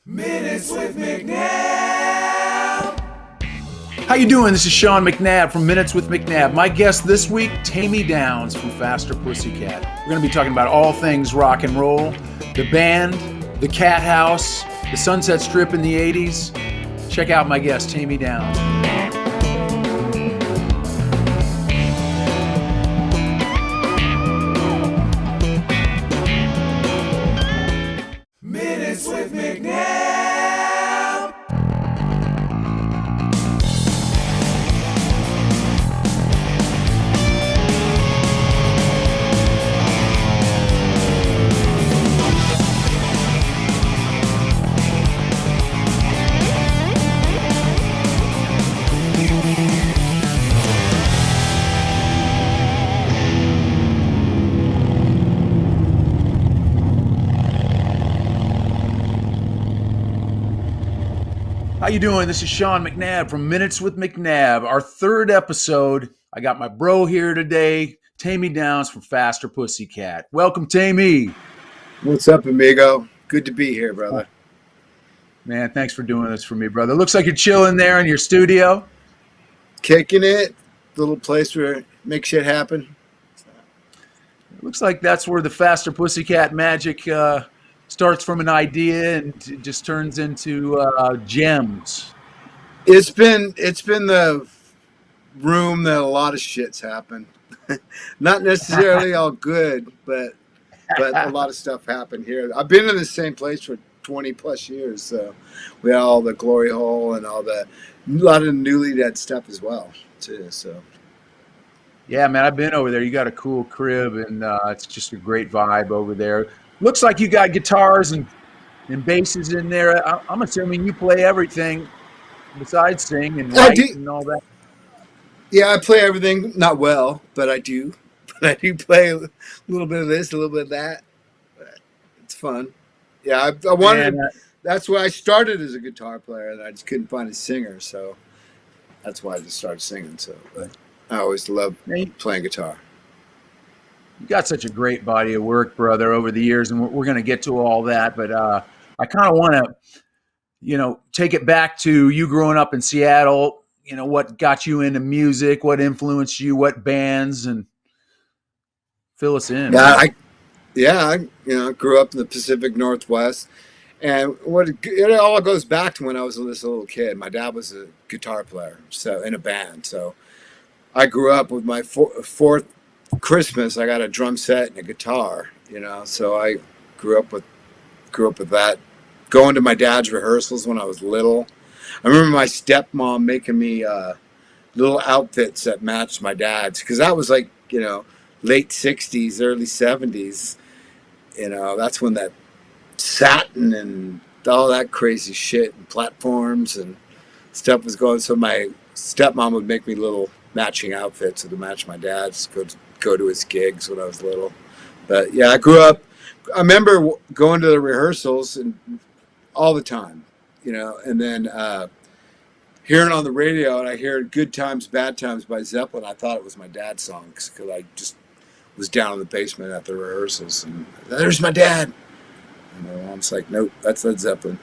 Minutes with McNabb. How you doing? This is Sean McNabb from Minutes with McNabb. My guest this week, Taime Downe from Faster Pussycat. We're going to be talking about all things rock and roll, the band, the Cat House, the Sunset Strip in the 80s. Check out my guest, Taime Downe. Minutes with McNabb. How you doing? This is Sean McNabb from Minutes with McNabb. Our third episode. I got my bro here today, Taime Downe from Faster Pussycat. Welcome, Tamie. What's up, amigo? Good to be here, brother. Man, thanks for doing this for me, brother. Looks like you're chilling there in your studio. Kicking it. Little place where make shit happen. Looks like that's where the Faster Pussycat magic starts from an idea and it just turns into gems. It's been the room that a lot of shit's happened. Not necessarily all good, but a lot of stuff happened here. I've been in the same place for 20 plus years, so we had all the glory hole and a lot of newly dead stuff as well, too. So Yeah, man, I've been over there. You got a cool crib, and it's just a great vibe over there. Looks like you got guitars and basses in there. I'm assuming you play everything besides sing and write and all that. Yeah, I play everything. Not well, but I do. But I do play a little bit of this, a little bit of that. But it's fun. Yeah, I wanted. That's why I started as a guitar player, and I just couldn't find a singer, so that's why I just started singing. So, but I always loved playing guitar. You got such a great body of work, brother, over the years, and we're going to get to all that. But I kind of want to, take it back to you growing up in Seattle. What got you into music? What influenced you? What bands? And fill us in. I grew up in the Pacific Northwest, and it all goes back to when I was this little kid. My dad was a guitar player, so in a band. So I grew up with my fourth Christmas. I got a drum set and a guitar. So I grew up with that. Going to my dad's rehearsals when I was little. I remember my stepmom making me little outfits that matched my dad's, because that was like late 60s, early 70s. That's when that satin and all that crazy shit and platforms and stuff was going. So my stepmom would make me little matching outfits to match my dad's, go to his gigs when I was little. But yeah, I grew up. I remember going to the rehearsals and all the time, and then hearing on the radio, and I hear "Good Times, Bad Times" by Zeppelin. I thought it was my dad's song because I just was down in the basement at the rehearsals, and there's my dad. And my mom's like, "Nope, that's Led Zeppelin."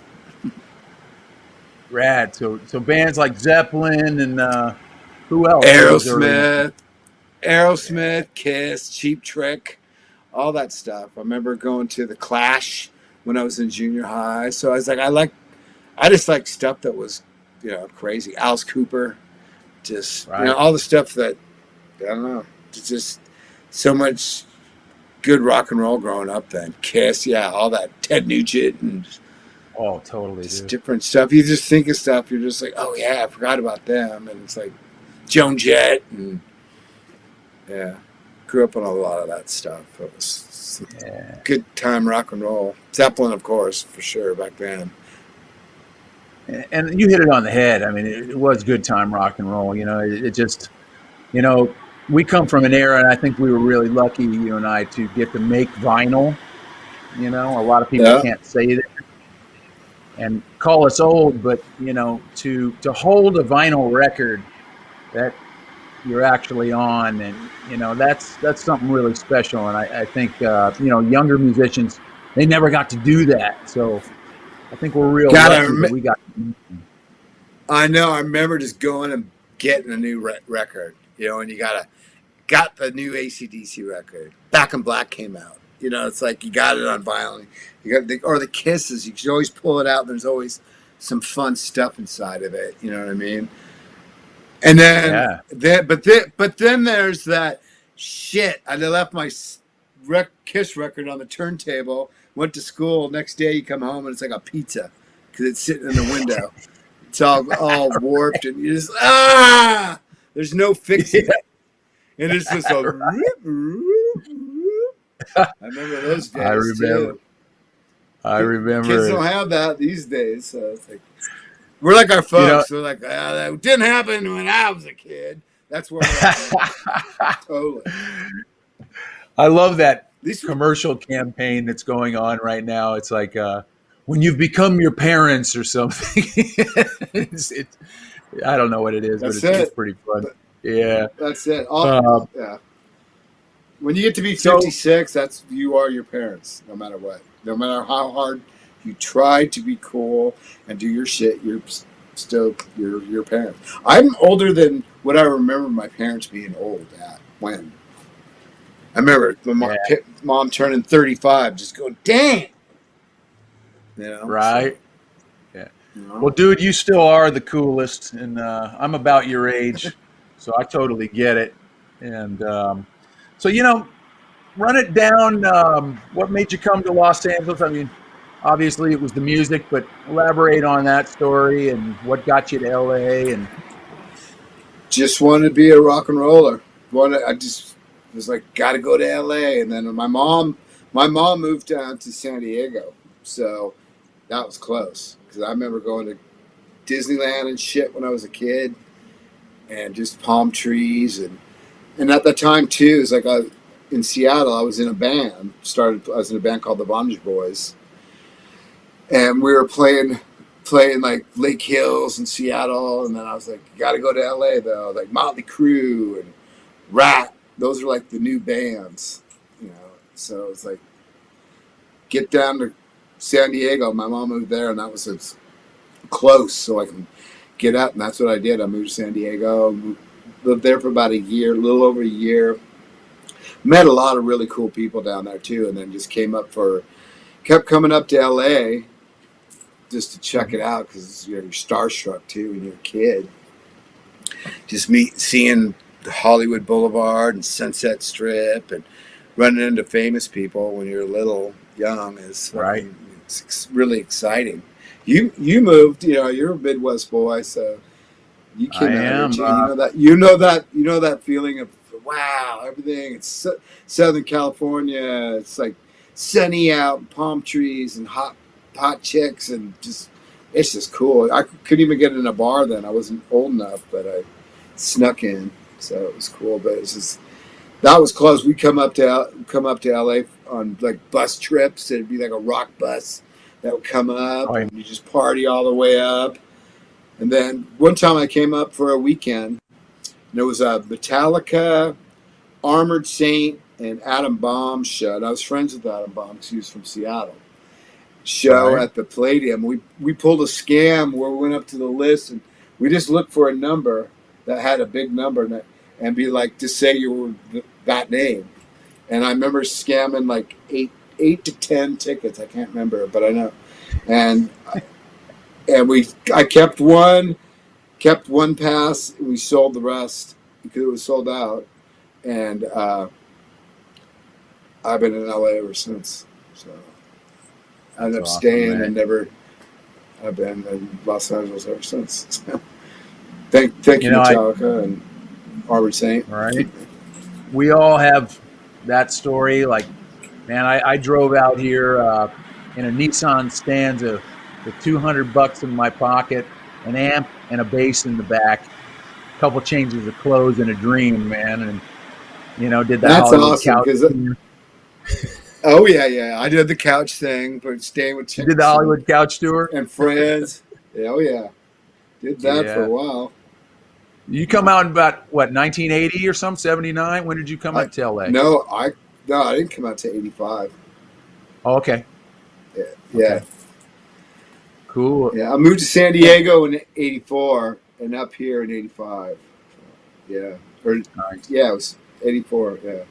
Rad. So bands like Zeppelin and who else? Aerosmith, Kiss, Cheap Trick, all that stuff. I remember going to the Clash when I was in junior high. So I was like, I just like stuff that was, crazy. Alice Cooper, just right. All the stuff that I don't know. It's just so much good rock and roll growing up. Then Kiss, all that Ted Nugent and totally just different stuff. You just think of stuff. You're just like, oh yeah, I forgot about them. And it's like Joan Jett and grew up on a lot of that stuff. It was good time rock and roll. Zeppelin, of course, for sure back then. And you hit it on the head. I mean, it was good time rock and roll. It just, we come from an era, and I think we were really lucky, you and I, to get to make vinyl. A lot of people can't say that and call us old, but to hold a vinyl record that you're actually on, and that's something really special. And I think younger musicians, they never got to do that. So I think we're real God, lucky that we got. I know. I remember just going and getting a new record, and you got the new AC/DC record. Back in Black came out. It's like you got it on vinyl. You got or the Kisses. You can always pull it out. And there's always some fun stuff inside of it. You know what I mean? And then, but then there's that shit. I left my Kiss record on the turntable. Went to school. Next day, you come home and it's like a pizza because it's sitting in the window. It's all warped, and you just there's no fixing it. And it's just a. I remember those days. I remember. Kids don't have that these days, so it's like we're like our folks. We're like, that didn't happen when I was a kid. That's where we're at. Totally. I love that commercial campaign that's going on right now. It's like when you've become your parents or something. I don't know what it is, but it's pretty fun. Yeah, that's it. Yeah. When you get to be 56, you are your parents, no matter what. No matter how hard you try to be cool and do your shit, you're still your parents. I'm older than what I remember my parents being old at. When I remember my mom turning 35, just going, "Dang!" Right? So, yeah. Well, dude, you still are the coolest, and I'm about your age, so I totally get it. And so, run it down. What made you come to Los Angeles? I mean, obviously it was the music, but elaborate on that story and what got you to LA. And just wanted to be a rock and roller. I just was like, got to go to LA. And then my mom moved down to San Diego, so that was close because I remember going to Disneyland and shit when I was a kid, and just palm trees and at the time too, it was like in Seattle, I was in a band. I was in a band called the Bondage Boys, and we were playing like Lake Hills in Seattle. And then I was like, you got to go to LA though, like Motley Crue and Rat. Those are like the new bands, So it's like, get down to San Diego. My mom moved there, and that was close, so I can get out. And that's what I did. I moved to San Diego, lived there for about a little over a year. Met a lot of really cool people down there too, and then just kept coming up to LA just to check it out because you're starstruck too when you're a kid. Just seeing Hollywood Boulevard and Sunset Strip and running into famous people when you're young is right. It's really exciting. You moved, you're a Midwest boy, so you came out here. You know that feeling of wow, everything. It's Southern California. It's like sunny out, palm trees, and hot chicks, and it's just cool. I couldn't even get in a bar then. I wasn't old enough, but I snuck in, so it was cool. But that was close. We come up to LA on like bus trips. It'd be like a rock bus that would come up, and you just party all the way up. And then one time I came up for a weekend. And it was a Metallica, Armored Saint, and Adam Bomb show. And I was friends with Adam Bomb because he was from Seattle. Show at the Palladium. We pulled a scam where we went up to the list and we just looked for a number that had a big number and be like, just say you were that name. And I remember scamming like eight to 10 tickets. I can't remember, but I know. And I kept one pass, and we sold the rest because it was sold out, and I've been in LA ever since. So I ended up staying and I've been in Los Angeles ever since. Thank you, Metallica and Armored Saint. Right. We all have that story. Like, man, I drove out here in a Nissan Stanza with $200 in my pocket, an amp and a bass in the back, a couple changes of clothes and a dream, man. And, did that. That's awesome. Oh, yeah. I did the couch thing, but staying with chicks. You did the Hollywood couch tour? And friends. Oh, yeah. Did that for a while. You come out in about, 1980 or something, 79? When did you come out to LA? No, I didn't come out to 85. Oh, okay. Yeah. Okay. Cool. Yeah, I moved to San Diego in '84 and up here in '85. Yeah, or Nice. yeah, it was '84. Yeah,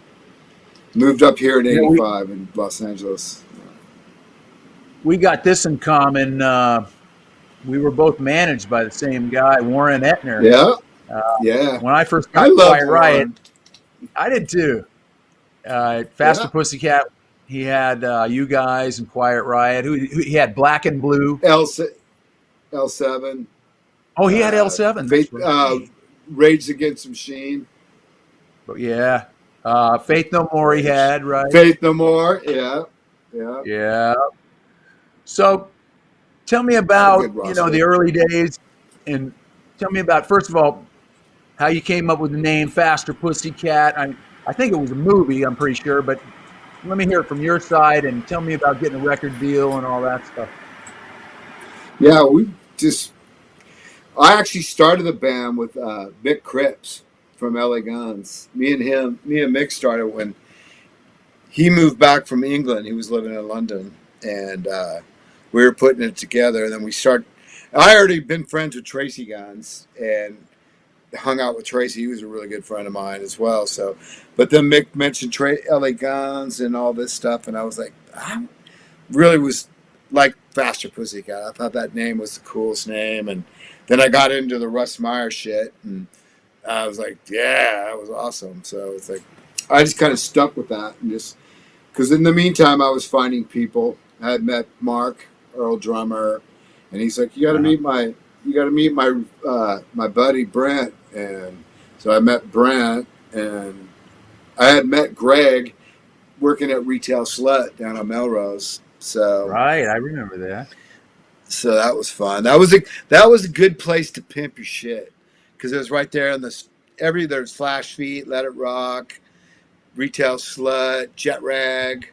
moved up here in Yeah, we '85 in Los Angeles. we got this in common. We were both managed by the same guy, Warren Etner. Yeah, Uh, yeah. when I first got I loved Quiet Riot, Warren. I did too. Faster Yeah, Pussycat, he had you guys and Quiet Riot. He had Black and Blue. L7. Oh, he had L7. That's Faith, right. Rage Against the Machine. But yeah, Faith No More. He Rage. had right. Faith No More. Yeah, yeah. Yeah. So tell me A about good the roster. early days, and tell me about first of all how you came up with the name Faster Pussycat. I think it was a movie. I'm pretty sure, but let me hear it from your side and tell me about getting a record deal and all that stuff. Yeah, I actually started the band with Mick Cripps from LA Guns. Me and Mick started when he moved back from England. He was living in London, and we were putting it together. And then I already been friends with Tracy Guns and hung out with Tracy. He was a really good friend of mine as well. So, but then Mick mentioned LA Guns and all this stuff, and I was like, I really was like Faster Pussycat. I thought that name was the coolest name, and then I got into the Russ Meyer shit, and I was like, yeah, that was awesome. So it's like I just kind of stuck with that, and just because in the meantime I was finding people. I had met Mark Earl drummer, and he's like, you got to meet my buddy Brent, and so I met Brent, and I had met Greg working at Retail Slut down on Melrose. Right, I remember that. So that was fun. That was a good place to pimp your shit because it was right there in there's Flash Feet, Let It Rock, Retail Slut, Jet Rag,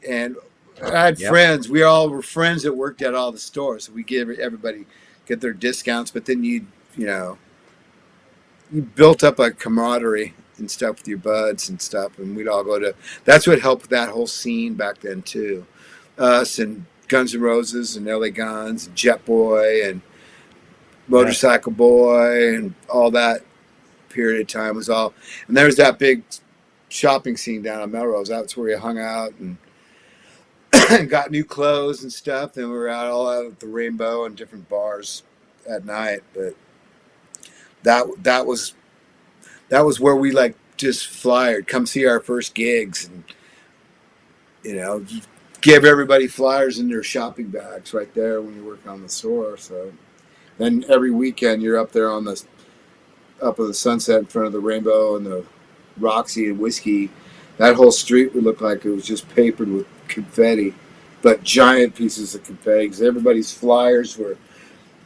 and I had Yep. friends. We all were friends that worked at all the stores. So we give everybody get their discounts, but then you built up a camaraderie and stuff with your buds and stuff, and we'd all go to. That's what helped that whole scene back then too. Us and Guns N' Roses and LA Guns, and Jet Boy and Motorcycle Boy and all that period of time was all. And there's that big shopping scene down on Melrose. That's where we hung out and got new clothes and stuff. And we were all out at the Rainbow and different bars at night. But that was where we like just flyered, come see our first gigs, and give everybody flyers in their shopping bags right there when you work on the store. So then every weekend you're up there up of the Sunset in front of the Rainbow and the Roxy and Whiskey. That whole street would look like it was just papered with confetti, but giant pieces of confetti because everybody's flyers were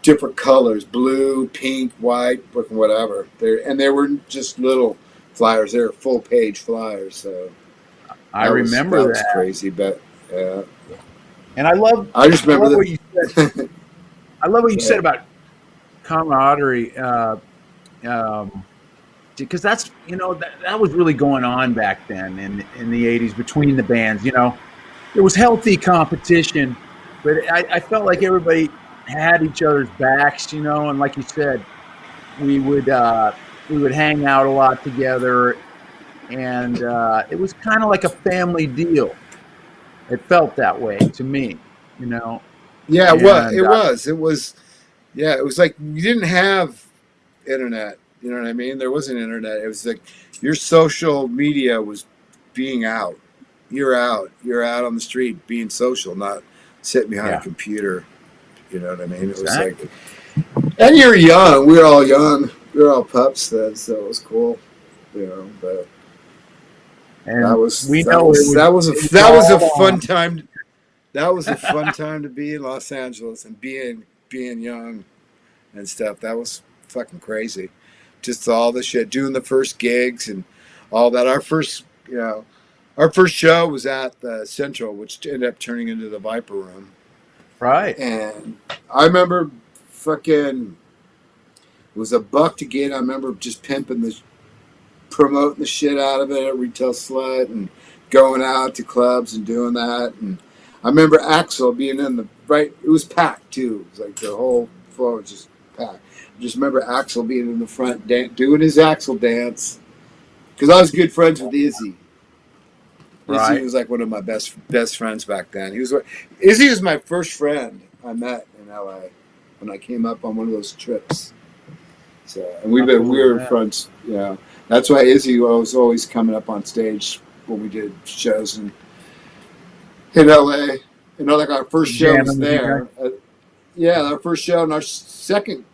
different colors: blue, pink, white, whatever. They weren't just little flyers; they were full page flyers. So I remember that. Was crazy, but yeah. And I just remember what you said. I love what you said about camaraderie, because that's that was really going on back then in the '80s between the bands. There was healthy competition, but I felt like everybody had each other's backs. And like you said, we would hang out a lot together, and it was kind of like a family deal. It felt that way to me. Yeah, And, it was. Yeah, it was like you didn't have internet. You know what I mean? There wasn't internet. It was like your social media was being out. You're out. You're out on the street being social, not sitting behind a computer. You know what I mean? It was like, and you're young. We were all young. We were all pups then, so it was cool. But and that was a fun time. That was a fun time to be in Los Angeles and being young and stuff. That was fucking crazy. Just all the shit, doing the first gigs and all that. Our first show was at the Central, which ended up turning into the Viper Room. Right. And I remember fucking, it was $1 to get. I remember just promoting the shit out of it at Retail Slut and going out to clubs and doing that. And I remember Axel being in the right. It was packed too. It was like the whole floor was just packed. I just remember Axel being in the front, doing his Axel dance. Because I was good friends with Izzy. Izzy Right. was like one of my best friends back then. Izzy was my first friend I met in LA when I came up on one of those trips. So, and we were friends. Yeah, that's why Izzy was always coming up on stage when we did shows in LA. You know, like our first show was there. Yeah, our first show and our second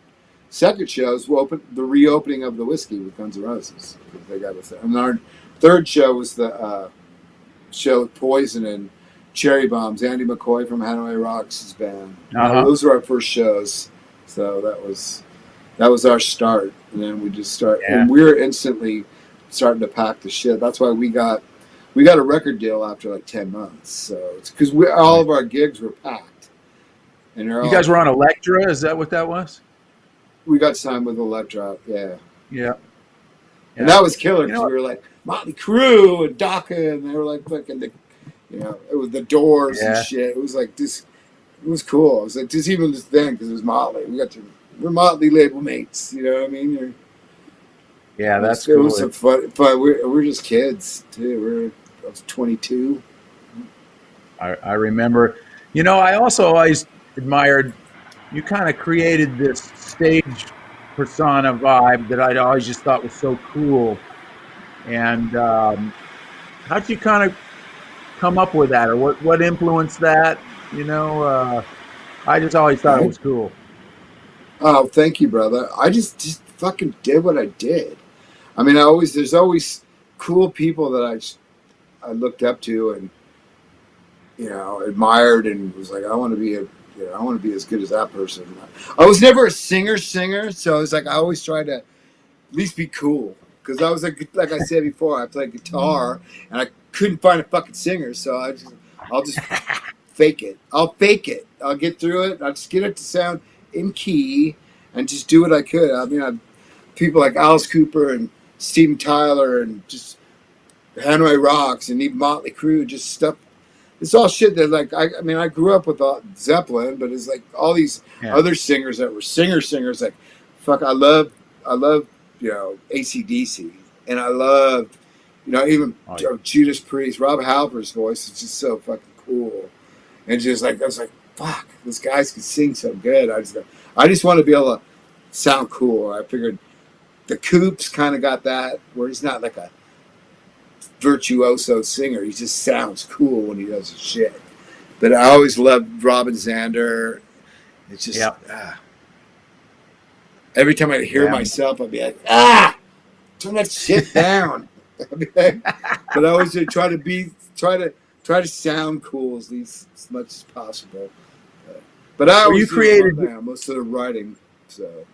shows will open the reopening of the Whiskey with Guns N' Roses. They got us there. And our third show was the show with Poison and Cherry Bombs. Andy McCoy from Hanoi Rocks' band. Those were our first shows. So that was our start. And then we just start, and we were instantly starting to pack the shit. That's why we got a record deal after like 10 months. So it's because all of our gigs were packed. And you guys were on Elektra? Is that what that was? We got signed with Elektra, yeah. Yeah. And that was killer because we were like Motley Crue and DACA, and they were like fucking it was the Doors and shit. It was like this. It was cool. It was like just even this thing because it was Motley. We're Motley label mates. You know what I mean? That's cool. It was some fun. We're just kids too. I was 22. I remember. You know, I also always admired. You kind of created this stage persona vibe that I'd always just thought was so cool. And how'd you kind of come up with that, or what influenced that? You know, I just always thought it was cool. Oh, thank you, brother. I just fucking did what I did. I mean, there's always cool people that I looked up to and admired and was like, I want to be as good as that person. I was never a singer, so I was like, I always tried to at least be cool because I was like I said before, I played guitar and I couldn't find a fucking singer, so I'll just fake it. I'll fake it. I'll get through it. I'll just get it to sound in key and just do what I could. I mean, people like Alice Cooper and Steven Tyler and just Hanoi Rocks and even Motley Crue, just stuff. It's all shit that I grew up with Zeppelin, but it's like all these other singers that were singers like, fuck, I love AC/DC, and I loved even Judas Priest. Rob Halper's voice is just so fucking cool, and just like I was like, fuck, this guys can sing so good. I just want to be able to sound cool. I figured the Coops kind of got that, where he's not like a virtuoso singer. He just sounds cool when he does his shit. But I always loved Robin Zander. It's just every time I hear myself, I'd be like, turn that shit down. But I always try to sound cool as much as possible. But I always created most of the writing. So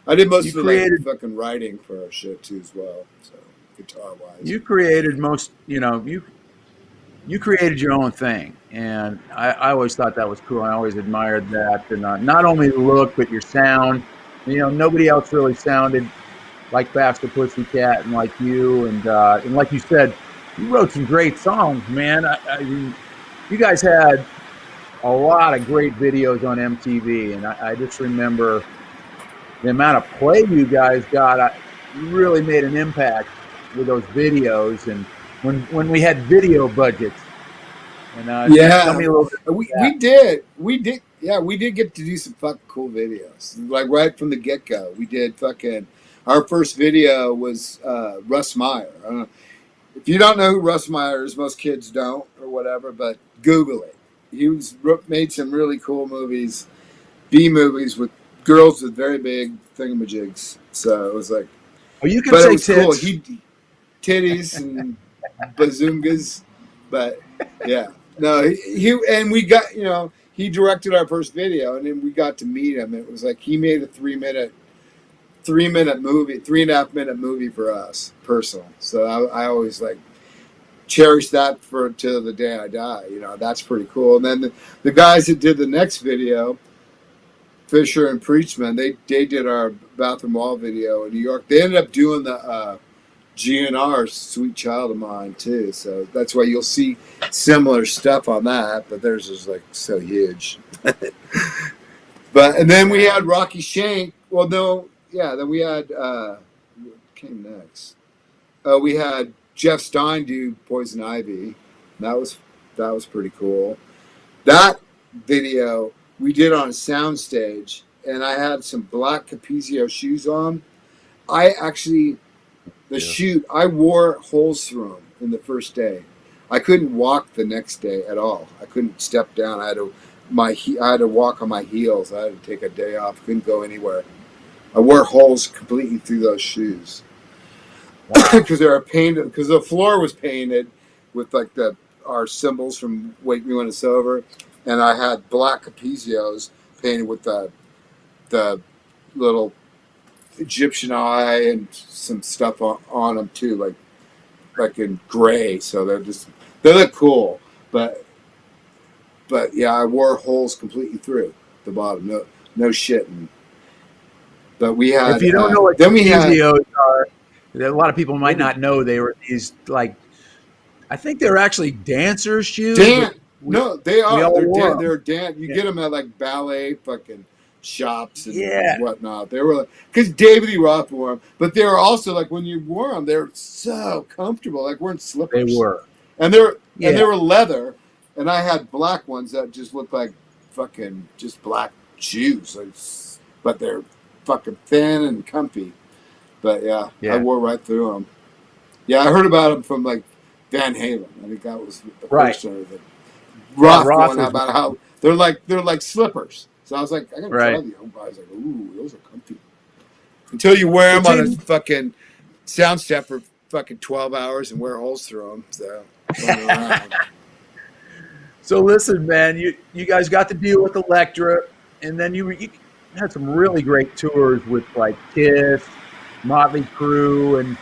I did most of the fucking writing for our shit too as well. So guitar wise, you created you created your own thing, and I always thought that was cool. I always admired that, and not only the look but your sound. Nobody else really sounded like Faster Pussycat and like you, and like you said, you wrote some great songs, man. I mean, you guys had a lot of great videos on MTV, and I just remember the amount of play you guys got. You really made an impact with those videos, and when we had video budgets. And tell me a little bit. We did get to do some fucking cool videos. Like right from the get go, we did fucking. Our first video was Russ Meyer. I don't know. If you don't know who Russ Meyer is, most kids don't or whatever, but Google it. He made some really cool movies, B movies with girls with very big thingamajigs. So it was like, you can say tits. Cool. Titties and bazungas, but yeah, no, he and we got he directed our first video, and then we got to meet him. It was like he made a 3-minute movie, 3.5-minute movie for us, personal. So I always cherish that till the day I die. That's pretty cool. And then the guys that did the next video, Fisher and Preachman, they did our bathroom wall video in New York. They ended up doing the GNR, Sweet Child of Mine, too. So that's why you'll see similar stuff on that, but theirs is like so huge. And then we had Rocky Shank. Well, no, yeah. Then we had what came next? We had Jeff Stein do Poison Ivy. That was pretty cool. That video we did on a soundstage, and I had some black Capezio shoes on. I wore holes through them in the first day. I couldn't walk the next day at all. I couldn't step down. I had to walk on my heels. I had to take a day off. Couldn't go anywhere. I wore holes completely through those shoes because they were painted. Because the floor was painted with like our symbols from Wake Me When It's Over, and I had black Capezios painted with the little Egyptian eye and some stuff on them too, like in gray. So they look cool, but yeah, I wore holes completely through the bottom. No shitting. But we had. If you don't know what Capezios are, a lot of people might not know they were these like. I think they're actually dancers' shoes. No, they are. They're dance. You get them at like ballet fucking shops and whatnot. They were like, because David E. Roth wore them, but they were also like when you wore them, they were so comfortable, like wearing slippers. They were, and they were leather, and I had black ones that just looked like fucking just black shoes, but they're fucking thin and comfy. But yeah, I wore right through them. Yeah, I heard about them from like Van Halen. I think that was the first one. Roth one about how they're like slippers. So I was like, I gotta try these. I was like, ooh, those are comfy. Until you wear them on a fucking sound step for fucking 12 hours and wear holes through them. So, so listen, man, you guys got to deal with Elektra, and then you had some really great tours with like Kiss, Motley Crue, and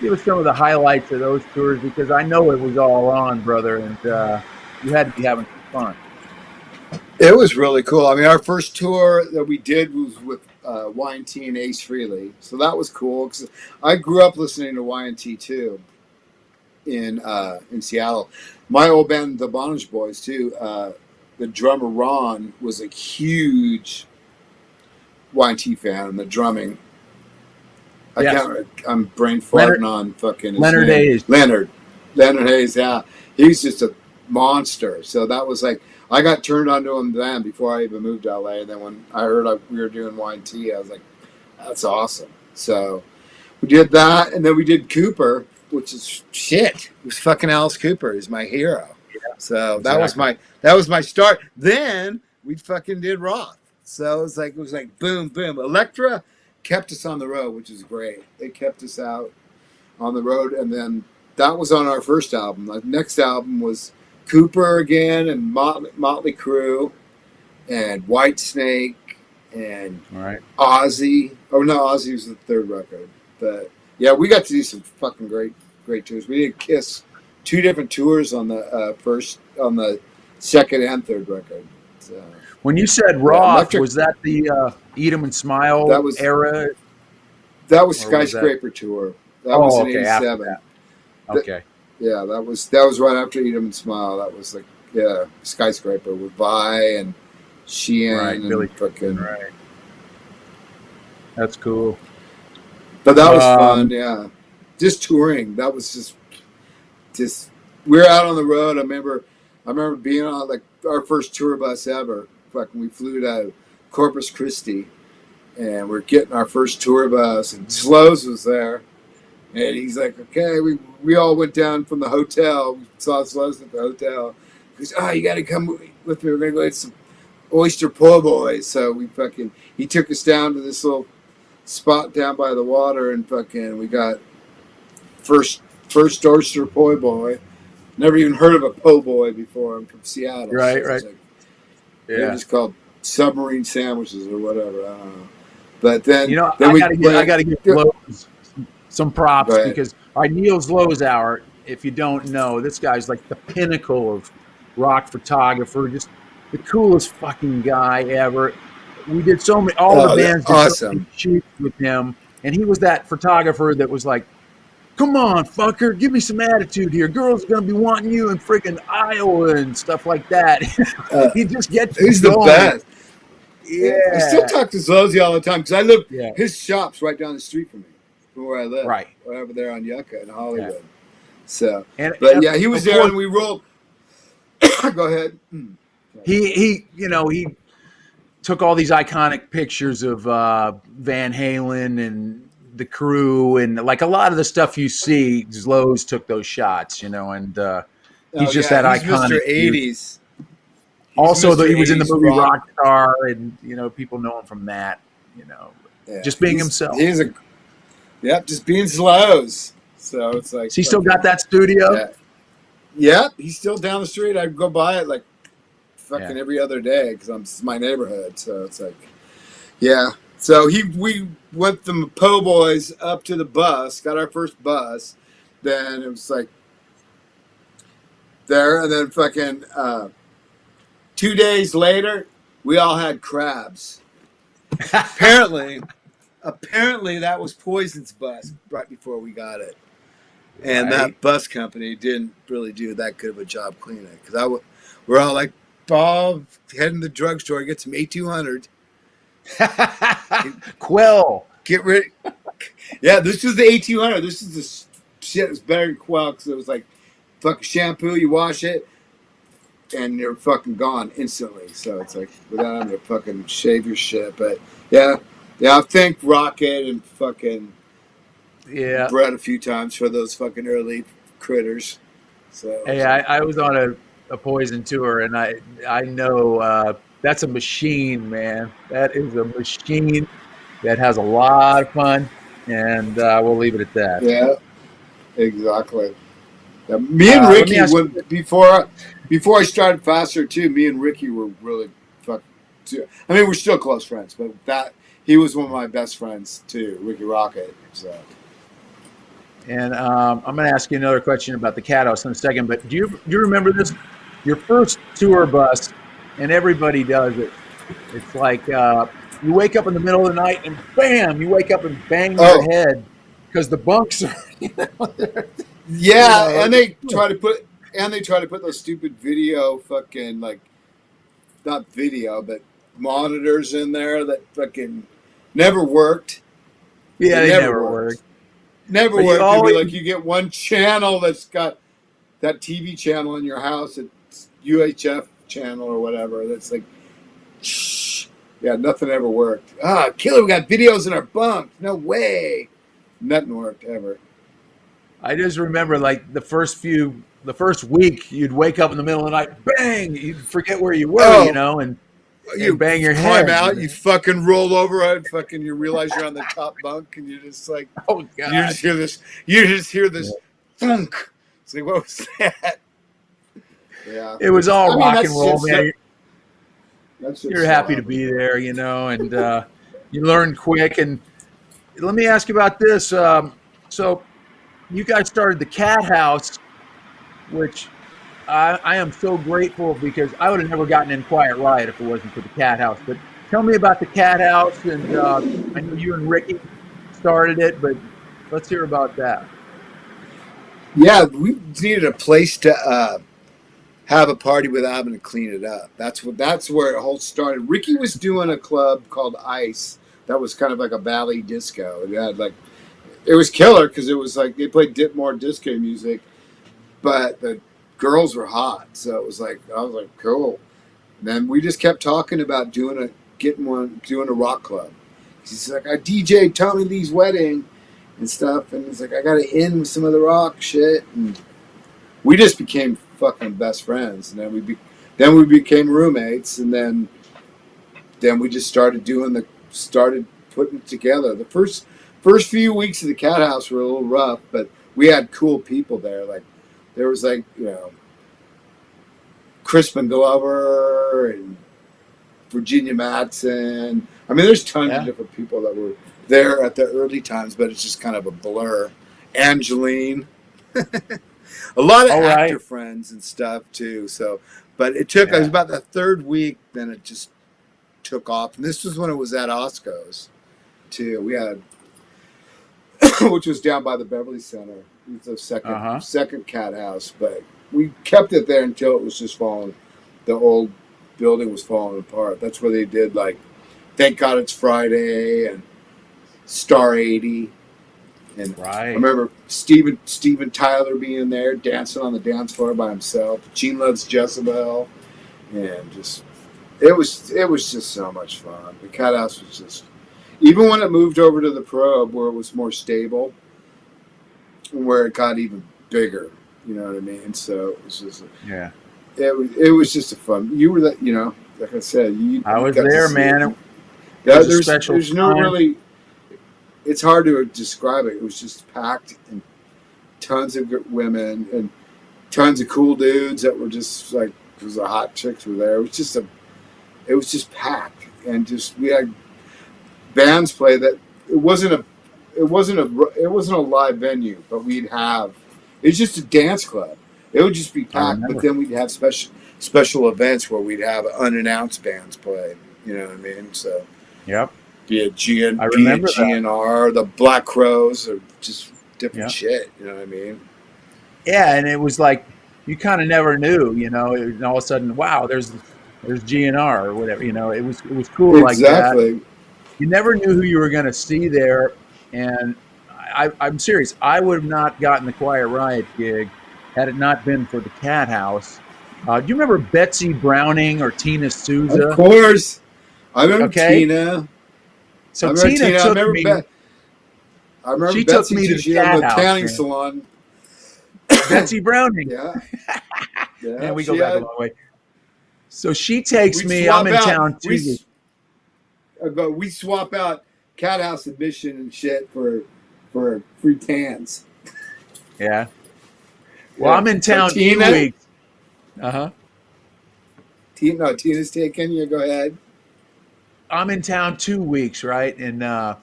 give us some of the highlights of those tours because I know it was all on, brother, and you had to be having some fun. It was really cool. I mean, our first tour that we did was with Y&T and Ace Frehley. So that was cool because I grew up listening to Y&T too in Seattle. My old band, the Bondage Boys, too. The drummer, Ron, was a huge Y&T fan and the drumming. I'm brain farting on fucking his Leonard name. Hayes. Leonard Hayes, yeah. He's just a monster. So that was like, I got turned on to him then before I even moved to LA. And then when I heard we were doing Y&T, I was like, that's awesome. So we did that. And then we did Cooper, which is shit. It was fucking Alice Cooper. He's my hero. Yeah, so that was my start. Then we fucking did Roth. So it was like boom, boom. Elektra kept us on the road, which is great. They kept us out on the road. And then that was on our first album. The next album was Cooper again and Motley Crue and Whitesnake and Ozzy. Oh no, Ozzy was the third record. But yeah, we got to do some fucking great tours. We did Kiss 2 different tours on the second and third record. So, when you said Roth, was that the Eat 'Em and Smile era? That was Skyscraper tour. That was in '87. Okay. Yeah, that was right after Eat 'Em and Smile. That was like Skyscraper with Vi and Sheehan and Billy fucking. Right. That's cool. But that was fun, yeah. Just touring. That was just we were out on the road. I remember being on like our first tour bus ever. Fucking, we flew to Corpus Christi, and we're getting our first tour bus, and Slows was there. And he's like, okay, we all went down from the hotel. We saw Slows at the hotel. He goes, you got to come with me. We're going to go get some oyster po' boys. So he took us down to this little spot down by the water, and fucking we got first oyster po' boy. Never even heard of a po' boy before. I'm from Seattle. Right. Like, they're just called submarine sandwiches or whatever. I don't know. But then, I got to give Lowe's some props because our Neil's Lowe's hour, if you don't know, this guy's like the pinnacle of rock photographer, just the coolest fucking guy ever. We did all the bands did awesome shoots with him, and he was that photographer that was like come on, fucker, give me some attitude here. Girls are gonna be wanting you in freaking Iowa and stuff like that. He just gets you He's the going. best. Yeah. I still Yeah. talk to Zosy all the time because I live. Yeah. His shop's right down the street from me, from where I live. Right. Right over there on Yucca in Hollywood. Yeah. So, And but yeah, he was of there course, and we rolled. Go ahead. he took all these iconic pictures of Van Halen and the Crew, and like a lot of the stuff you see, Lowe's took those shots, and he's just that he's iconic Mr. dude. 80s. Also, Mr. he was in the 80s movie rock. Rockstar, and people know him from that. Yeah, just being himself. Just being Slows. So it's like. Has he still got that studio? Yeah, he's still down the street. I go by it like fucking every other day because it's my neighborhood. So it's like, yeah. So we went from the Po' Boys up to the bus, got our first bus. Then it was like there, and then fucking 2 days later, we all had crabs. Apparently that was Poison's bus right before we got it. And that bus company didn't really do that good of a job cleaning it. Because we're all like, Bob, heading to the drugstore, get some A200. Quill. Get rid. Yeah, this was the A200. This is the shit that's better than Quill because it was like fucking shampoo, you wash it, and you're fucking gone instantly. So it's like without having to fucking shave your shit. But yeah, I think Rocket and fucking Brett a few times for those fucking early critters. So hey, I was on a Poison tour, and I know that's a machine, man. That is a machine that has a lot of fun, and we'll leave it at that. Yeah, exactly. Yeah, me and Ricky, before I started Faster too, me and Ricky were really fucking. I mean, we're still close friends, but he was one of my best friends too, Ricky Rocket. So. And I'm going to ask you another question about the Cat House in a second. But do you remember this? Your first tour bus, and everybody does it. It's like you wake up in the middle of the night, and bam, you wake up and bang your head because the bunks are. Yeah, and they try to put those stupid video fucking like, not video, but monitors in there that fucking never worked. Yeah, they never worked. Never worked. Always, like you get one channel that's got that TV channel in your house, it's UHF channel or whatever. That's like, shh. Yeah, nothing ever worked. Killer, we got videos in our bunk. No way. Nothing worked ever. I just remember like the first week, you'd wake up in the middle of the night, bang, you'd forget where you were, and you bang your head. Climb out, you fucking roll over, and fucking you realize you're on the top bunk, and you're just like, oh god, you just hear this thunk. It's like, what was that? Yeah, it was all rock and roll, man. You're happy to be there, and you learn quick. And let me ask you about this. So you guys started the Cat House, which I am so grateful because I would have never gotten in Quiet Riot if it wasn't for the Cat House. But tell me about the Cat House, and I know you and Ricky started it, but let's hear about that. Yeah, we needed a place to have a party without having to clean it up. That's where it all started. Ricky was doing a club called Ice that was kind of like a valley disco. It was killer because it was like they played more disco music, but the girls were hot, so it was like I was like cool. And then we just kept talking about doing a rock club. He's like, I DJ Tommy Lee's wedding and stuff, and he's like, I got to end with some of the rock shit, and we just became fucking best friends. And then we became roommates, and then we just started putting it together. The first few weeks of the Cat House were a little rough, but we had cool people there. Like there was Crispin Glover and Virginia Madsen. I mean, there's tons of different people that were there at the early times, but it's just kind of a blur. Angeline, a lot of actor friends and stuff too. So, but it took us about the third week, then it just took off. And this was when it was at Osco's too. We had which was down by the Beverly Center. It was the Uh-huh. second cat house, but we kept it there until it was just falling. The old building was falling apart. That's where they did like Thank God It's Friday and Star 80. And I Right. remember Steven Tyler being there dancing on the dance floor by himself. Gene Loves Jezebel, and just it was just so much fun. The cat house was just, even when it moved over to the Probe where it was more stable, where it got even bigger. You know what I mean? So it was just Yeah. it was just a fun. You were that, like I said, I you was got to there, see it. man. It was a special There's no time. really. It's hard to describe it. It was just packed, and tons of good women and tons of cool dudes that were just like, because the hot chicks were there. It was just packed, and just we had bands play that it wasn't a live venue, but it's just a dance club. It would just be I packed, but remember. then we'd have special events where we'd have unannounced bands play. You know what I mean? So Yep. be it I remember that. GNR, the Black Crows, or just different Yeah. shit. You know what I mean? Yeah, and it was like you kind of never knew, and all of a sudden, wow, there's GNR or whatever, it was cool like that. Exactly. You never knew who you were going to see there, and I'm serious. I would have not gotten the Quiet Riot gig had it not been for the Cat House. Do you remember Betsy Browning or Tina Of Souza? course. I remember Okay, Tina. so Tina I took remember me. I remember She took Betsy me to too. the She had a Cat little House, tanning man. salon. Betsy Browning, Yeah, man. yeah. We go back a long way. So she takes We'd me. I'm swap in out. town 2 weeks. We swap out cat house admission and shit for free tans. Yeah. Well, Yeah. I'm in So town 2 weeks. Uh huh. Tina's taken. You go ahead. I'm in town 2 weeks, right? And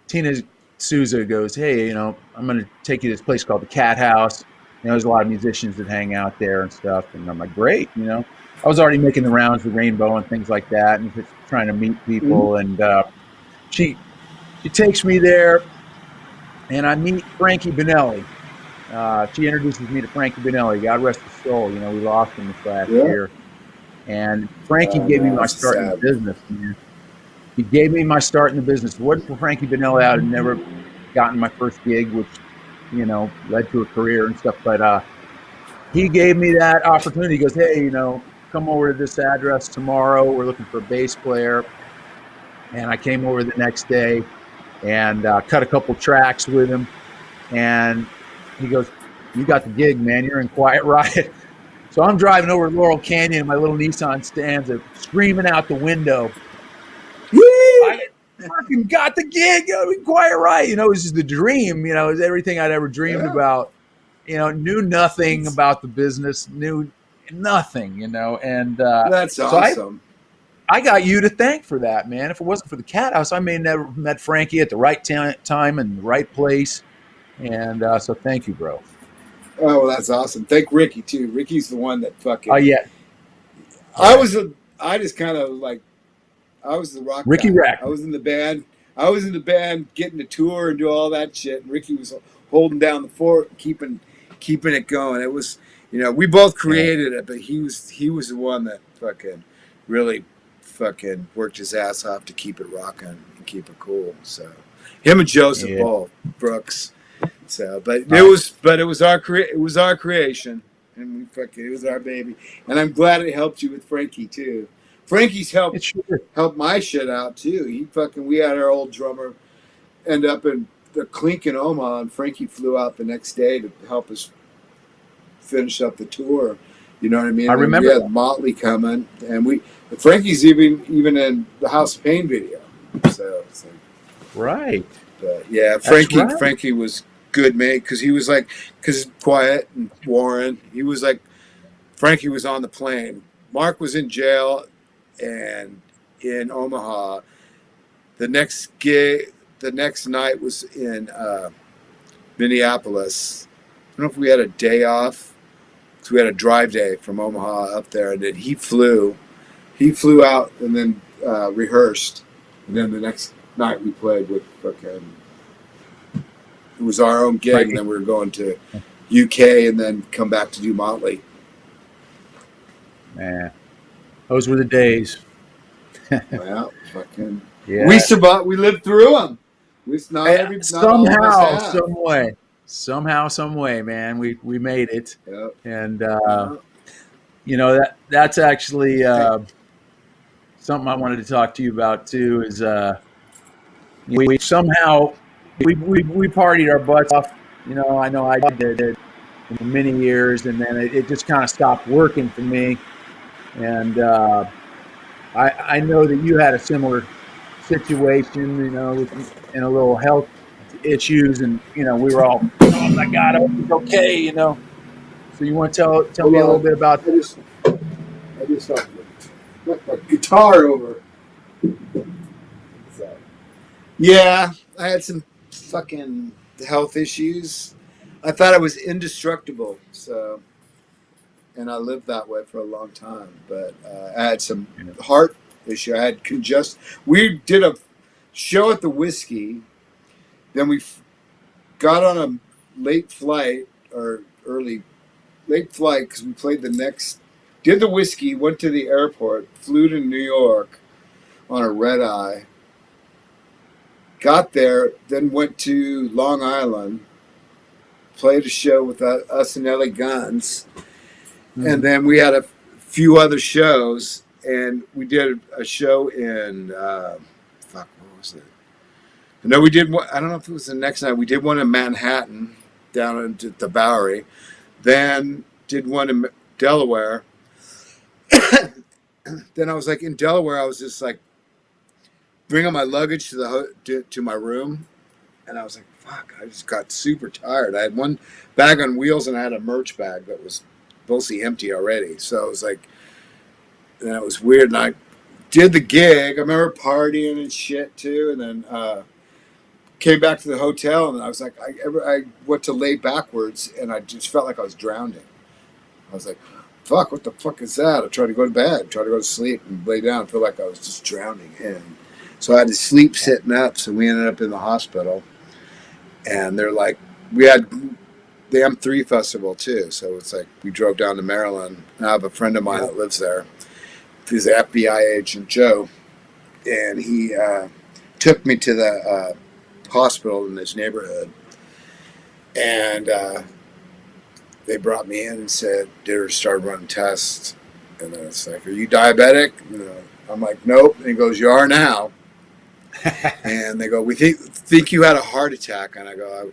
Tina Souza goes, "Hey, I'm going to take you to this place called the Cat House. There's a lot of musicians that hang out there and stuff." And I'm like, "Great." I was already making the rounds with Rainbow and things like that, and just trying to meet Mm-hmm. people. And she she takes me there, and I meet Frankie Benelli. She introduces me to Frankie Benelli. God rest his soul. We lost him this last Yeah. year. And Frankie gave me No, my it's start in the sad. business, man. He gave me my start in the business. If it wasn't for Frankie Benelli, I would have never gotten my first gig, which, led to a career and stuff. But he gave me that opportunity. He goes, "Hey, come over to this address tomorrow. We're looking for a bass player." And I came over the next day and cut a couple tracks with him. And he goes, "You got the gig, man. You're in Quiet Riot." So I'm driving over Laurel Canyon in my little Nissan Stanza, screaming out the window, Woo! "I fucking got the gig! In Quiet Riot." It was just the dream. It was everything I'd ever dreamed Yeah. about. Knew nothing That's about the business, knew nothing. And that's so awesome. I got you to thank for that, man. If it wasn't for the Cat House, I may have never met Frankie at the right time and the right place. And so thank you, bro. Oh, well, that's awesome. Thank Ricky too. Ricky's the one that Oh fucking. yeah, I yeah. was a. I just kind of like. I was the rock Ricky guy. I Rackman. was in the band. I was in the band, getting to tour and do all that shit. And Ricky was holding down the fort, keeping it going. It was, we both Yeah, created it, but he was the one that fucking really fucking worked his ass off to keep it rocking and keep it cool. So him and Joseph yeah. both Brooks. So, but Right. it was our creation, and it was our baby. And I'm glad it helped you with Frankie too. Frankie's It's sure. helped my shit out too. We had our old drummer end up in the clink in Omaha, and Frankie flew out the next day to help us finish up the tour. You know what I mean? I And we remember had that. Motley coming, and Frankie's even in the House of Pain video. So, Right. but yeah, That's right. Frankie was good, mate, because Quiet and Warren. He was like Frankie was on the plane. Mark was in jail and in Omaha. The next night was in Minneapolis. I don't know if we had a day off, because we had a drive day from Omaha up there, and then he flew out and then rehearsed, and then the next night we played with fucking It was our own gig, Right. and then we were going to UK and then come back to do Motley. Man, those were the days. Well, fucking, we Yeah. survived. We lived through them. Not all of us Somehow, have. some way, man, we made it. Yep. And Yeah. that's actually Hey, something I wanted to talk to you about too. Is we somehow we partied our butts off. I know I did it for many years, and then it just kind of stopped working for me. And I know that you had a similar situation, and a little health issues, and we were all, oh my God, I hope he's okay. So you want to tell hold me a little on. bit about? I just knocked my guitar over. So, yeah, I had some fucking health issues. I thought I was indestructible, so, and I lived that way for a long time. But I had some heart issue. I had congestion. We did a show at the Whiskey. Then we got on a late flight or early late flight because we played the next. Did the Whiskey, went to the airport, flew to New York on a red eye. Got there, then went to Long Island, played a show with us and LA Guns, and then we had a few other shows, and we did a show in what was it? No, we did one. I don't know if it was the next night. We did one in Manhattan, down at the Bowery. Then did one in Delaware. Then I was like in Delaware. I was just like bringing my luggage to my room, and I was like, "Fuck!" I just got super tired. I had one bag on wheels, and I had a merch bag that was mostly empty already. So I was like, and it was weird. And I did the gig. I remember partying and shit too, and then came back to the hotel, and I was like, I went to lay backwards, and I just felt like I was drowning. I was like, "Fuck! What the fuck is that?" I tried to go to bed, tried to go to sleep, and lay down. I felt like I was just drowning, and so I had to sleep sitting up. So we ended up in the hospital, and they're like, we had the M3 festival too. So it's like we drove down to Maryland. And I have a friend of mine that lives there. He's an FBI agent, Joe, and he took me to the hospital in this neighborhood, and they brought me in and said, started running tests, and then it's like, "Are you diabetic?" I'm like, "Nope." And he goes, "You are now." And they go, "We think you had a heart attack," and I go,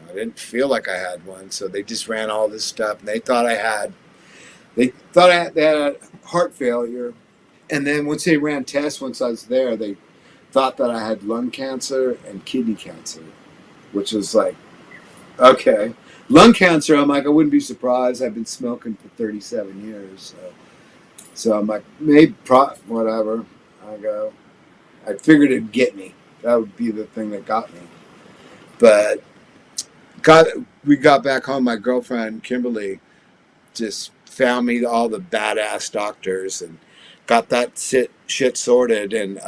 I didn't feel like I had one. So they just ran all this stuff, and they thought I had heart failure. And then once they ran tests, once I was there, they thought that I had lung cancer and kidney cancer, which was like, okay. Lung cancer, I'm like, I wouldn't be surprised. I've been smoking for 37 years. So I'm like, maybe, whatever. I figured it'd get me. That would be the thing that got me. But we got back home. My girlfriend, Kimberly, just found me all the badass doctors and got that shit sorted, and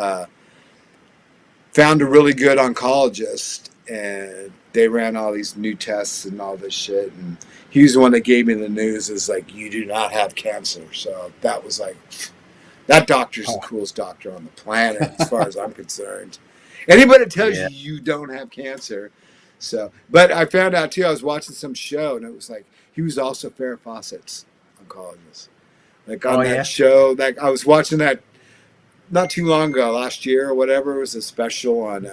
found a really good oncologist, and they ran all these new tests and all this shit, and he was the one that gave me the news, is like, "You do not have cancer." So that was like, that doctor's the coolest doctor on the planet as far as I'm concerned. Anybody that tells you you don't have cancer. So, but I found out too, I was watching some show, and it was like, he was also Farrah Fawcett's oncologist. Like on that show, like I was watching that not too long ago, last year or whatever. It was a special on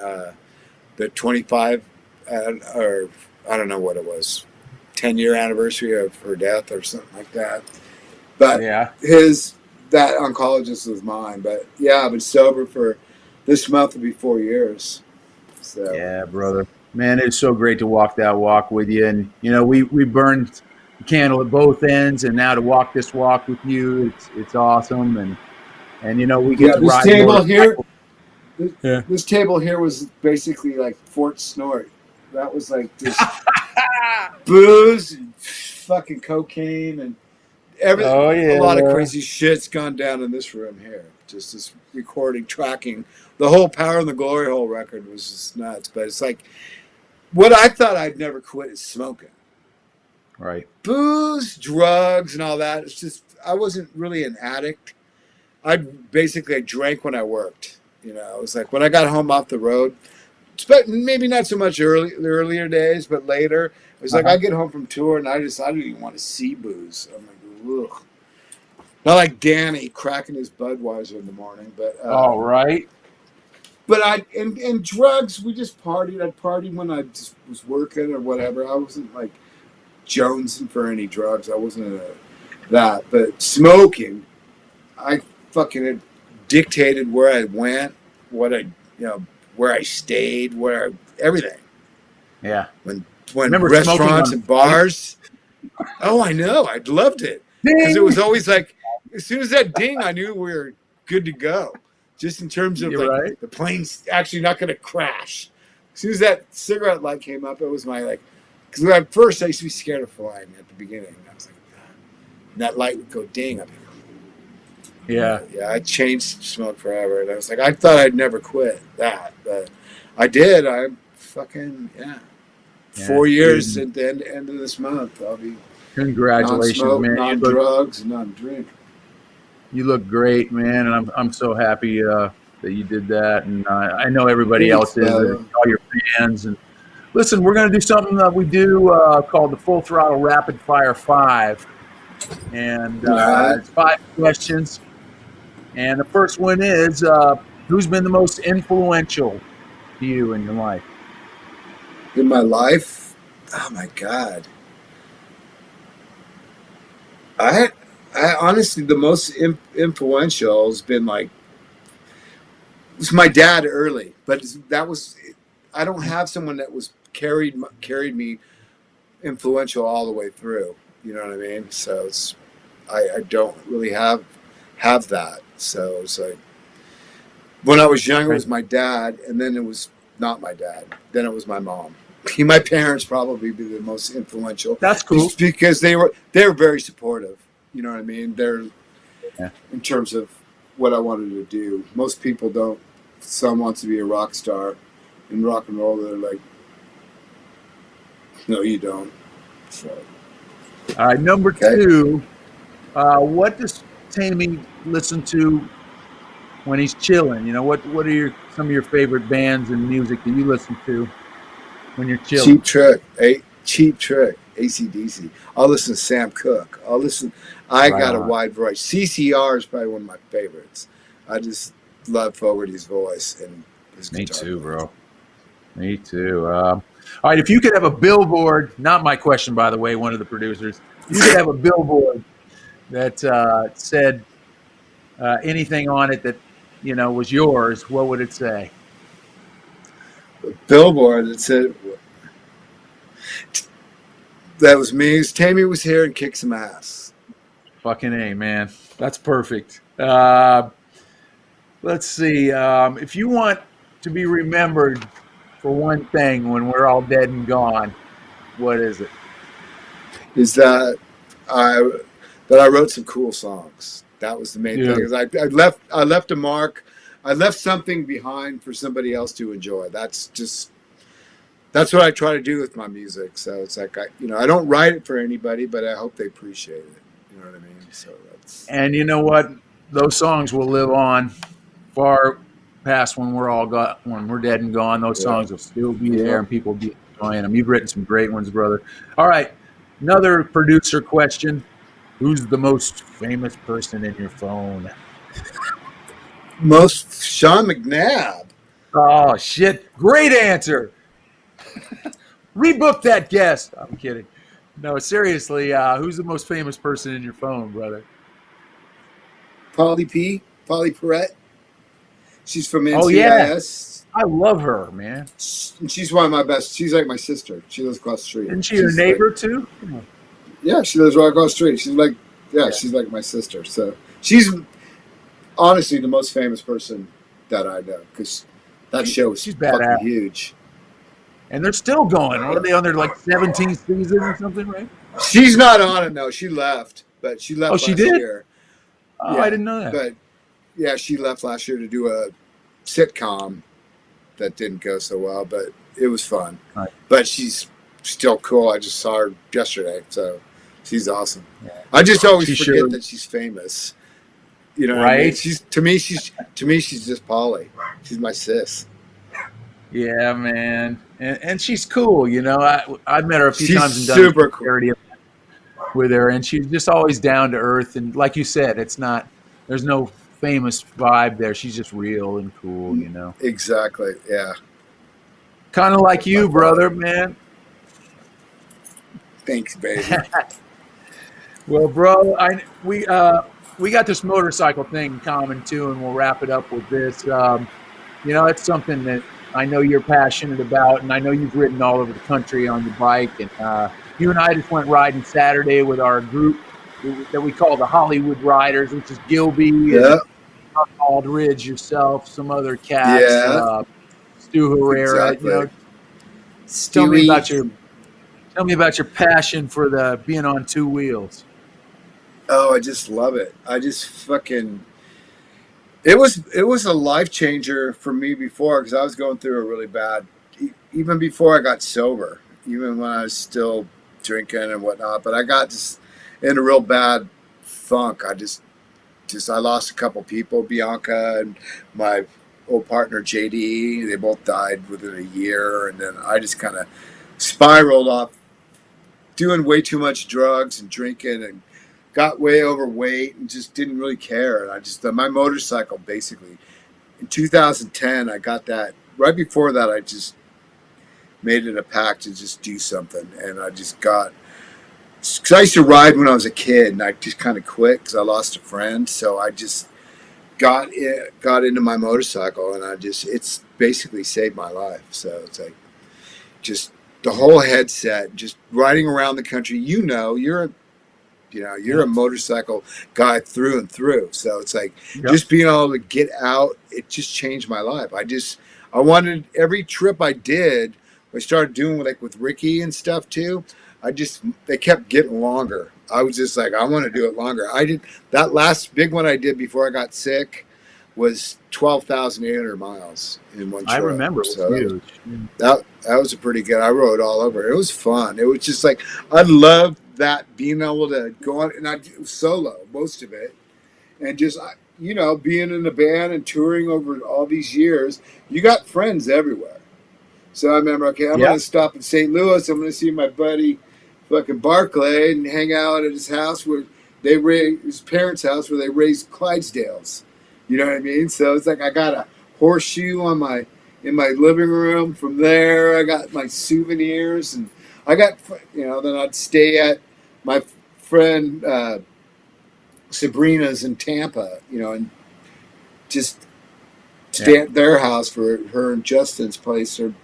the 25, or I don't know what it was, 10-year anniversary of her death or something like that. But that oncologist was mine. But yeah, I've been sober for this month will be 4 years. So yeah, brother, man, it's so great to walk that walk with you. And we burned the candle at both ends, and now to walk this walk with you, it's awesome. And we get to this ride table here. Yeah. This table here was basically like Fort Snort. That was like just booze and fucking cocaine and everything. Oh yeah, a lot of crazy shit's gone down in this room here. Just this recording, tracking. The whole Power and the Glory Hole record was just nuts. But it's like, what I thought I'd never quit is smoking. Right. Booze, drugs, and all that. It's just I wasn't really an addict. I drank when I worked. You know, it was like when I got home off the road. But maybe not so much the earlier days, but later it was like I get home from tour and I didn't even want to see booze. I'm like, ugh. Not like Danny cracking his Budweiser in the morning, but All right. But and drugs, we just partied. I'd party when I just was working or whatever. I wasn't like jonesing for any drugs. I wasn't that. But smoking, I fucking had dictated where I went, where I stayed, everything. Yeah. When Remember restaurants and bars. Oh, I know. I loved it because it was always like as soon as that ding, I knew we were good to go. Just in terms of the plane's actually not going to crash. As soon as that cigarette light came up, it was my because at first I used to be scared of flying at the beginning. I was like, that light would go ding. I'd be yeah. I changed smoke forever. And I was like, I thought I'd never quit that, but I did. I fucking 4 years at the end of this month. I'll be congratulations, non-smoke, man. Non-drugs, non-drink. You look great, man, and I'm so happy that you did that, and I know everybody else is, all your fans. And listen, we're going to do something that we do called the Full Throttle Rapid Fire 5, and it's 5 questions. And the first one is, who's been the most influential to you in your life? In my life? Oh, my God. I honestly, the most influential has been it was my dad early, but I don't have someone that was carried me influential all the way through. You know what I mean? So I don't really have that. So it's like when I was younger, it was my dad, and then it was not my dad. Then it was my mom. My parents probably be the most influential. That's cool because they were very supportive. You know what I mean? They're in terms of what I wanted to do. Most people don't. Some wants to be a rock star in rock and roll. They're like, no, you don't. So, all right, number 2. What does Tamie listen to when he's chilling? You know, what are some of your favorite bands and music that you listen to when you're chilling? Cheap Trick, AC/DC. I'll listen to Sam Cooke. I got a wide variety. CCR is probably one of my favorites. I just love Fogerty's voice and his guitar. Me too, bro. Me too. All right, if you could have a billboard, not my question, by the way, one of the producers, you could have a billboard that said anything on it that, was yours, what would it say? A billboard that said, that was me. Tamie was here and kicked some ass. Fucking A, man. That's perfect. Let's see. If you want to be remembered for one thing when we're all dead and gone, what is it? Is that I wrote some cool songs. That was the main thing. Is I left a mark. I left something behind for somebody else to enjoy. That's what I try to do with my music. So it's like I don't write it for anybody, but I hope they appreciate it. You know what I mean? So and you know what? Those songs will live on far past when we're dead and gone. Those songs will still be there, and people will be enjoying them. You've written some great ones, brother. All right, another producer question: who's the most famous person in your phone? Most Sean McNabb. Oh shit! Great answer. Rebook that guest. I'm kidding. No, seriously. Who's the most famous person in your phone, brother? Polly Perrette. She's from NCIS. Oh, yeah. I love her, man. She's one of my best. She's like my sister. She lives across the street. Isn't she your neighbor too? Yeah, she lives right across the street. She's like, she's like my sister. So she's honestly the most famous person that I know because that show is fucking huge. And they're still going. Are they on their 17th season or something, right? She's not on it, no. She left, but she left last year. Oh, I didn't know that. But yeah, she left last year to do a sitcom that didn't go so well, but it was fun. Right. But she's still cool. I just saw her yesterday, so she's awesome. Yeah. I just always She forget sure- that she's famous. You know what I mean? Right? She's just Polly. She's my sis. Yeah, man, and she's cool. You know, I've met her a few She's times and done super cool. charity with her, and she's just always down to earth. And like you said, there's no famous vibe there. She's just real and cool. You know, Exactly. Yeah. kind of like you, brother, man. Thanks, baby. Well, bro, we got this motorcycle thing in common too, and we'll wrap it up with this. You know, it's something that I know you're passionate about, and I know you've ridden all over the country on your bike. And you and I just went riding Saturday with our group that we call the Hollywood Riders, which is Gilby, Yeah. and Aldridge, yourself, some other cats, Yeah. Stu Herrera. Exactly. You know, Stewie. tell me about your passion for the being on two wheels. Oh, I just love it. I just fucking. It was a life changer for me before, because I was going through a really bad, even before I got sober, even when I was still drinking and whatnot. But I got just in a real bad funk. I lost a couple people, Bianca and my old partner JD. They both died within a year, and then I just kind of spiraled off, doing way too much drugs and drinking, and got way overweight and just didn't really care. And my motorcycle, basically, in 2010, I got that. Right before that, I just made it a pact to just do something. And I just got, because I used to ride when I was a kid, and I just kind of quit because I lost a friend. So I just got into my motorcycle, and it's basically saved my life. So it's like, just the whole headset, just riding around the country. You're a motorcycle guy through and through. So it's like, just being able to get out, it just changed my life. I wanted every trip I did, I started doing with Ricky and stuff too. They kept getting longer. I was just like, I want to do it longer. That last big one I did before I got sick was 12,800 miles in one trip. I remember it was huge. That was a pretty good. I rode all over. It was fun. It was just like, I loved that, being able to go on, and I do solo most of it, and just being in a band and touring over all these years. You got friends everywhere. So I remember, okay, I'm going to stop in St. Louis. I'm going to see my buddy fucking Barclay and hang out at his house where his parents' house where they raised Clydesdales. You know what I mean? So it's like, I got a horseshoe in my living room. From there, I got my souvenirs, and I got, then I'd stay at my friend Sabrina's in Tampa, and just stay at their house for her and Justin's place, or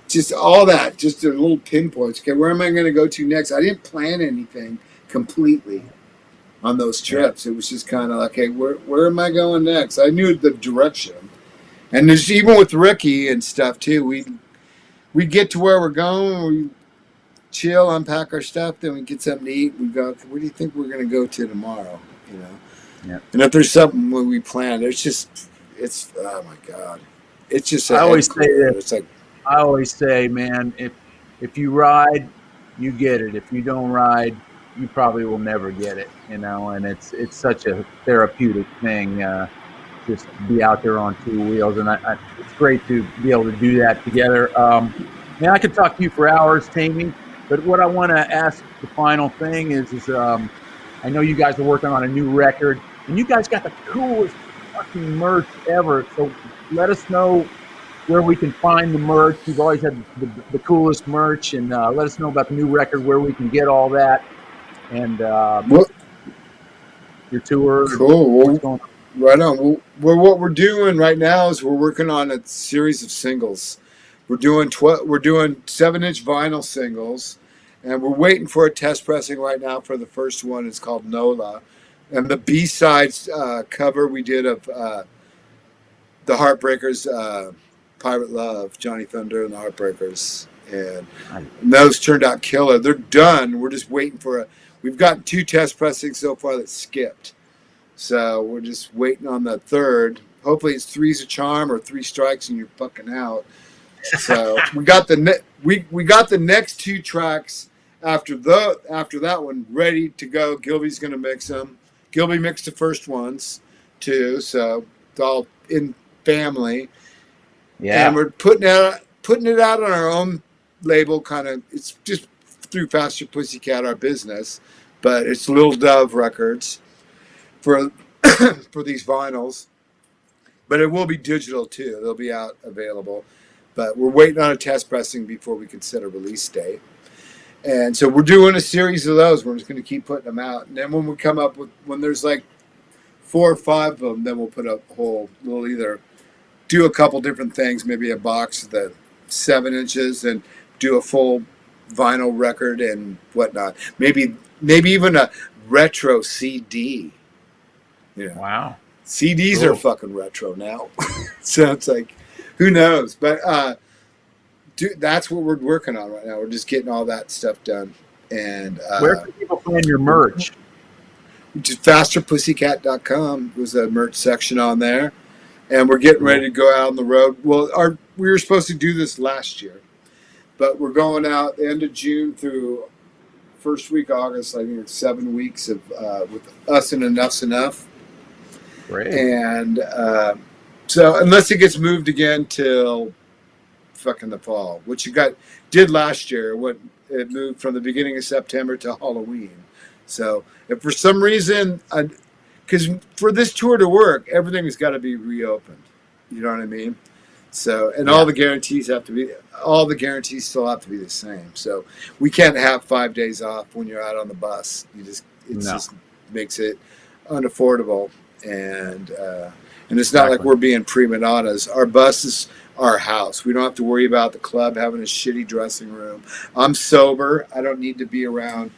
just all that, just a little pinpoints. Okay, where am I going to go to next? I didn't plan anything completely on those trips. It was just kind of like, okay, where am I going next? I knew the direction. And there's, even with Ricky and stuff too, we get to where we're going, we chill, unpack our stuff, then we get something to eat. We go, where do you think we're going to go to tomorrow? Yeah. And if there's something when we plan, it's oh my God, it's just. I always say this. It's like, I always say, man, if you ride, you get it. If you don't ride, you probably will never get it. And it's such a therapeutic thing. Just be out there on two wheels, and it's great to be able to do that together. Man, I could talk to you for hours, Tamie, but what I want to ask, the final thing is I know you guys are working on a new record, and you guys got the coolest fucking merch ever. So let us know where we can find the merch. You've always had the coolest merch, and let us know about the new record, where we can get all that, and your tour. Cool. What's going on? Right on. What we're doing right now is we're working on a series of singles. We're doing 7-inch vinyl singles, and we're waiting for a test pressing right now for the first one. It's called Nola, and the B-sides cover we did of the Heartbreakers, Pirate Love, Johnny Thunder and the Heartbreakers, and those turned out killer. They're done. We're just waiting for we've gotten 2 test pressings so far that skipped. So we're just waiting on the third, hopefully it's three's a charm or three strikes and you're fucking out. So we got the we got the next 2 tracks after that one ready to go. Gilby's gonna mix them. Gilby mixed the first ones too, so it's all in family. Yeah. And we're putting it out on our own label. Kind of, it's just through Faster Pussycat, our business, but it's Little Dove Records for for these vinyls. But it will be digital too. They'll be out available. But we're waiting on a test pressing before we can set a release date. And so we're doing a series of those. We're just going to keep putting them out. And then when we come up with, when there's like 4 or 5 of them, then we'll put a whole, we'll either do a couple different things, maybe a box of the 7 inches and do a full vinyl record and whatnot. Maybe even a retro CD. You know. Wow. CDs Cool. are fucking retro now. So it's like, who knows? But dude, that's what we're working on right now. We're just getting all that stuff done. And where can people find your merch? Just fasterpussycat.com was a merch section on there. And we're getting ready to go out on the road. Well, we were supposed to do this last year, but we're going out the end of June through first week August. I think it's 7 weeks of with us and Enough's Enough. Great. And so unless it gets moved again till fucking the fall, which did last year, it moved from the beginning of September to Halloween. So if for some reason, because for this tour to work, everything has got to be reopened. You know what I mean? So, and all the guarantees still have to be the same. So we can't have 5 days off when you're out on the bus. Just makes it unaffordable. And it's not like we're being prima donnas. Our bus is our house. We don't have to worry about the club having a shitty dressing room. I'm sober. I don't need to be around.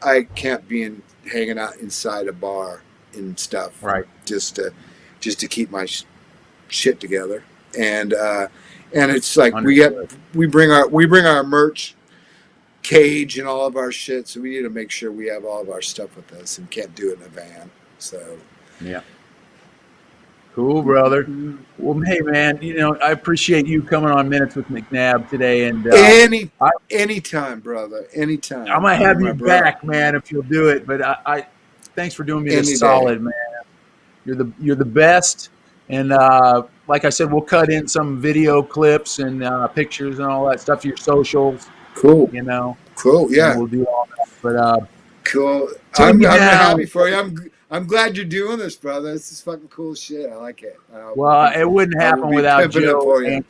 I can't be hanging out inside a bar and stuff. Right. Just to keep my shit together. And it's like we bring our merch cage and all of our shit. So we need to make sure we have all of our stuff with us and can't do it in a van. So. Yeah. Cool, brother. Well, hey, man, I appreciate you coming on Minutes with McNabb today. And anytime, brother, anytime. I might have you back, man, if you'll do it. But I thanks for doing me this solid, man. You're the best. And like I said, we'll cut in some video clips and pictures and all that stuff to your socials. Cool. Cool. Yeah. We'll do all that. But cool. I'm happy for you. I'm glad you're doing this, brother. This is fucking cool shit. I like it. Well, it wouldn't happen without Joe.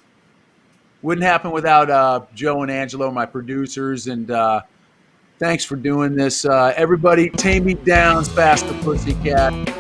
Wouldn't happen without Joe and Angelo, my producers. And thanks for doing this, everybody. Taime Downe's Faster Pussycat.